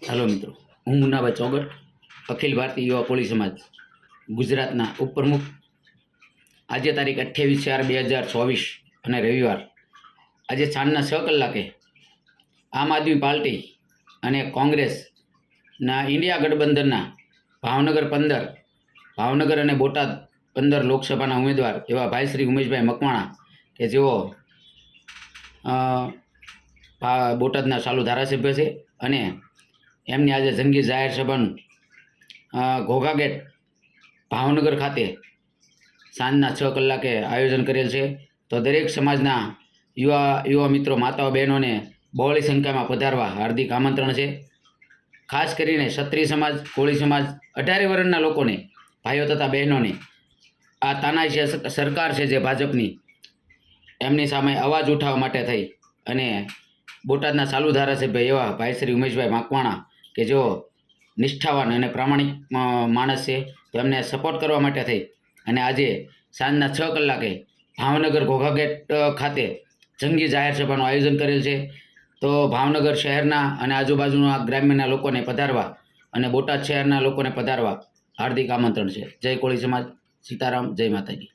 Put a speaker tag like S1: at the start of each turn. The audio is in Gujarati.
S1: हेलो मित्रों, हूँ मुन्नाभाई चौगट, अखिल भारतीय युवा कोળી समाज गुजरातना उपप्रमुख। आज तारीख 28/4/2024 અને રવિવાર આજે સાંજના 6 કલાકે આમ આદમી પાર્ટી અને કોંગ્રેસના ઇન્ડિયા ગઠબંધનના ભાવનગર અને બોટાદ 15 લોકસભાના ઉમેદવાર એવા ભાઈ શ્રી ઉમેશભાઈ મકવાણા કે જેઓ બોટાદના ચાલુ ધારાસભ્ય છે અને એમની આજે જંગી જાહેર સભાનું ઘોઘા ગેટ ભાવનગર ખાતે સાંજના 6 કલાકે આયોજન કરેલ છે। તો દરેક સમાજના યુવા મિત્રો, માતાઓ, બહેનોને બહોળી સંખ્યામાં પધારવા હાર્દિક આમંત્રણ છે। ખાસ કરીને ક્ષત્રિય સમાજ, કોળી સમાજ, 18 વર્ણના લોકોને, ભાઈઓ તથા બહેનોને આ તાનાશાહી સરકાર છે જે ભાજપની, એમની સામે અવાજ ઉઠાવવા માટે થઈ અને બોટાદના ચાલુ ધારાસભ્ય એવા ભાઈ શ્રી ઉમેશભાઈ મકવાણા કે જેઓ નિષ્ઠાવાન અને પ્રામાણિક માણસ છે, તો એમને સપોર્ટ કરવા માટે થઈ અને આજે સાંજના 6 કલાકે ભાવનગર ઘોઘા ગેટ ખાતે જંગી જાહેર સભાનું આયોજન કરેલ છે। તો ભાવનગર શહેરના અને આજુબાજુના ગ્રામ્યના લોકોને પધારવા અને બોટાદ શહેરના લોકોને પધારવા હાર્દિક આમંત્રણ છે। જય કોળી સમાજ, સીતારામ, જય માતાજી।